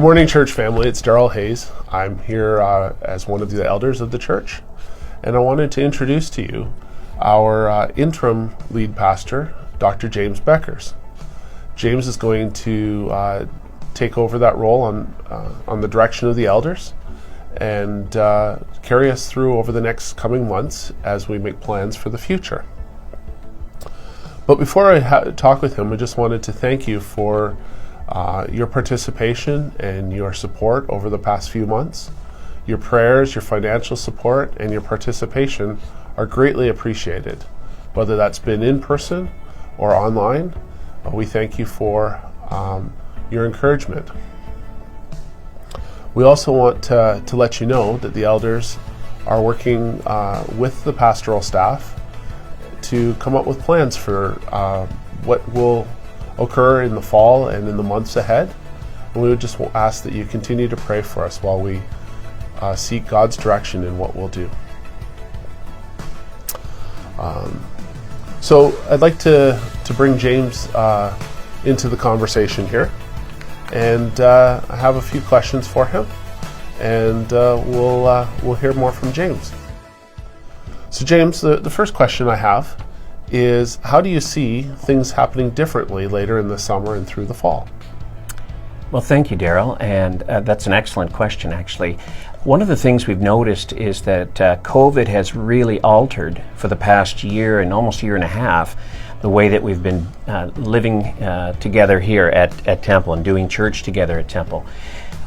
Good morning, church family. It's Darrell Hayes. I'm here as one of the elders of the church, and I wanted to introduce to you our interim lead pastor, Dr. James Beckers. James is going to take over that role on the direction of the elders and carry us through over the next coming months as we make plans for the future. But before I talk with him, I just wanted to thank you for your participation and your support over the past few months. Your prayers, your financial support, and your participation are greatly appreciated. Whether that's been in person or online, we thank you for your encouragement. We also want to let you know that the elders are working with the pastoral staff to come up with plans for what will occur in the fall and in the months ahead. And we would just ask that you continue to pray for us while we seek God's direction in what we'll do. So I'd like to bring James into the conversation here, and I have a few questions for him, and we'll hear more from James. So James, the first question I have is, how do you see things happening differently later in the summer and through the fall? Well, thank you, Darrell, and that's an excellent question, actually. One of the things we've noticed is that COVID has really altered for the past year and almost year and a half the way that we've been living together here at Temple and doing church together at Temple.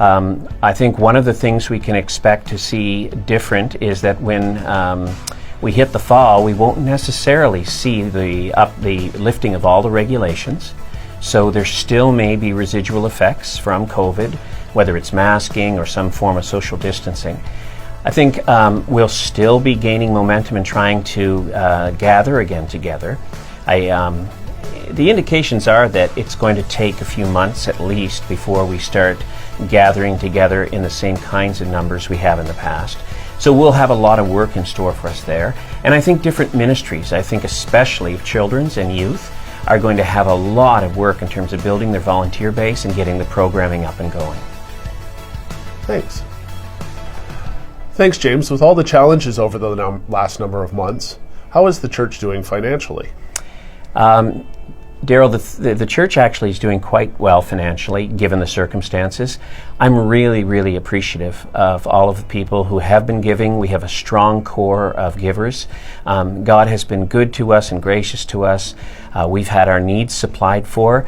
I think one of the things we can expect to see different is that when we hit the fall, we won't necessarily see the lifting of all the regulations. So there still may be residual effects from COVID, whether it's masking or some form of social distancing. I think we'll still be gaining momentum and trying to gather again together. The indications are that it's going to take a few months at least before we start gathering together in the same kinds of numbers we have in the past. So we'll have a lot of work in store for us there. And I think different ministries, I think especially children's and youth, are going to have a lot of work in terms of building their volunteer base and getting the programming up and going. Thanks. Thanks, James. With all the challenges over the last number of months, how is the church doing financially? Darrell, the church actually is doing quite well financially, given the circumstances. I'm really, really appreciative of all of the people who have been giving. We have a strong core of givers. God has been good to us and gracious to us. We've had our needs supplied for.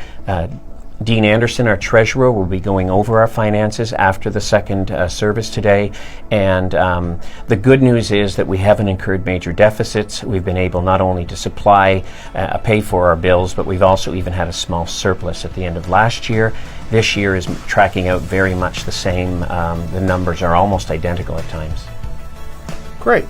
Dean Anderson, our treasurer, will be going over our finances after the second service today. And the good news is that we haven't incurred major deficits. We've been able not only to pay for our bills, but we've also even had a small surplus at the end of last year. This year is tracking out very much the same. The numbers are almost identical at times. Great.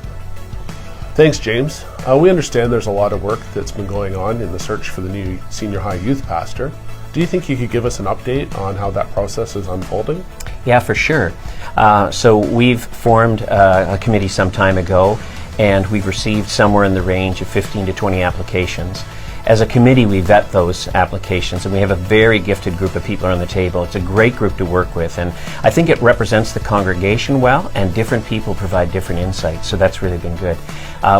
Thanks, James. We understand there's a lot of work that's been going on in the search for the new senior high youth pastor. Do you think you could give us an update on how that process is unfolding? Yeah, for sure. So we've formed a committee some time ago, and we've received somewhere in the range of 15 to 20 applications. As a committee, we vet those applications, and we have a very gifted group of people on the table. It's a great group to work with, and I think it represents the congregation well, and different people provide different insights, so that's really been good.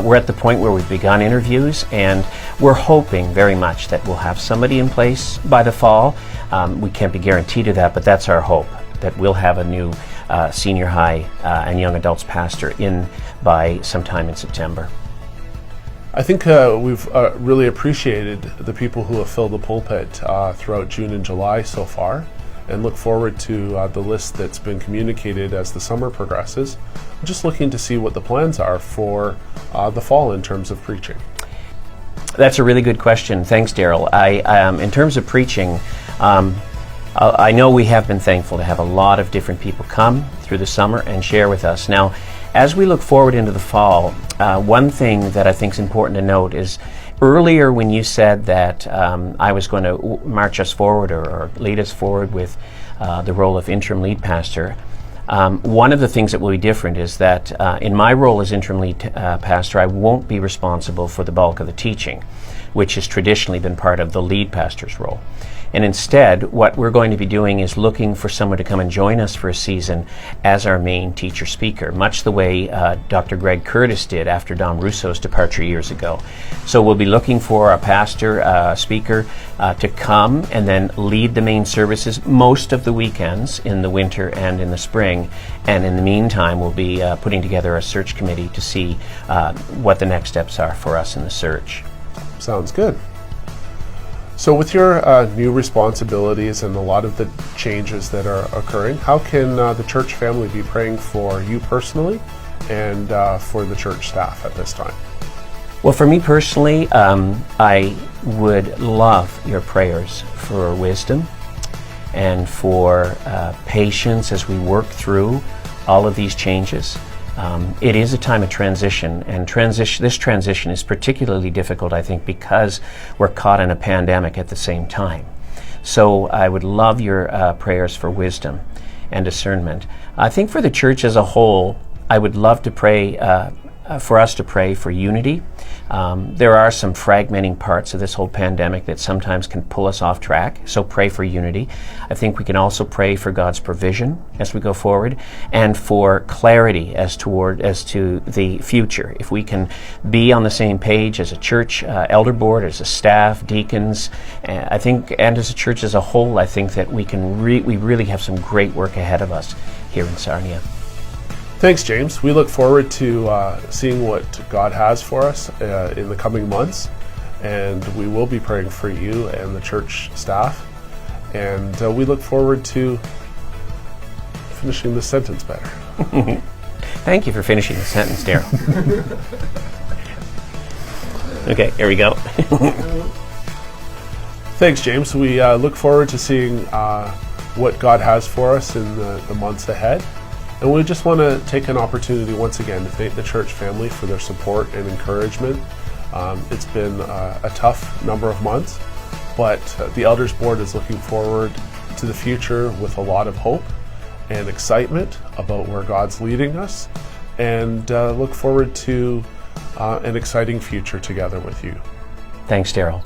We're at the point where we've begun interviews, and we're hoping very much that we'll have somebody in place by the fall. We can't be guaranteed of that, but that's our hope, that we'll have a new senior high and young adults pastor in by sometime in September. I think we've really appreciated the people who have filled the pulpit throughout June and July so far, and look forward to the list that's been communicated as the summer progresses. I'm just looking to see what the plans are for the fall in terms of preaching. That's a really good question. Thanks, Darrell. In terms of preaching, I know we have been thankful to have a lot of different people come through the summer and share with us. Now, as we look forward into the fall, one thing that I think is important to note is earlier when you said that I was going to march us forward or lead us forward with the role of interim lead pastor, one of the things that will be different is that in my role as interim lead pastor, I won't be responsible for the bulk of the teaching, which has traditionally been part of the lead pastor's role. And instead, what we're going to be doing is looking for someone to come and join us for a season as our main teacher speaker, much the way Dr. Greg Curtis did after Don Russo's departure years ago. So we'll be looking for a pastor, speaker, to come and then lead the main services most of the weekends in the winter and in the spring. And in the meantime, we'll be putting together a search committee to see what the next steps are for us in the search. Sounds good. So with your new responsibilities and a lot of the changes that are occurring, how can the church family be praying for you personally and for the church staff at this time? Well, for me personally, I would love your prayers for wisdom and for patience as we work through all of these changes. It is a time of transition, and this transition is particularly difficult, I think, because we're caught in a pandemic at the same time. So I would love your prayers for wisdom and discernment. I think for the church as a whole, I would love to pray for us to pray for unity. There are some fragmenting parts of this whole pandemic that sometimes can pull us off track, so pray for unity. I think we can also pray for God's provision as we go forward, and for clarity as to the future. If we can be on the same page as a church elder board, as a staff, deacons, I think, and as a church as a whole, I think that we really have some great work ahead of us here in Sarnia. Thanks, James. We look forward to seeing what God has for us in the coming months, and we will be praying for you and the church staff, and we look forward to finishing the sentence better. Thank you for finishing the sentence, Daryl. Okay, here we go. Thanks, James. We look forward to seeing what God has for us in the months ahead. And we just want to take an opportunity once again to thank the church family for their support and encouragement. It's been a tough number of months, but the Elders Board is looking forward to the future with a lot of hope and excitement about where God's leading us, and look forward to an exciting future together with you. Thanks, Daryl.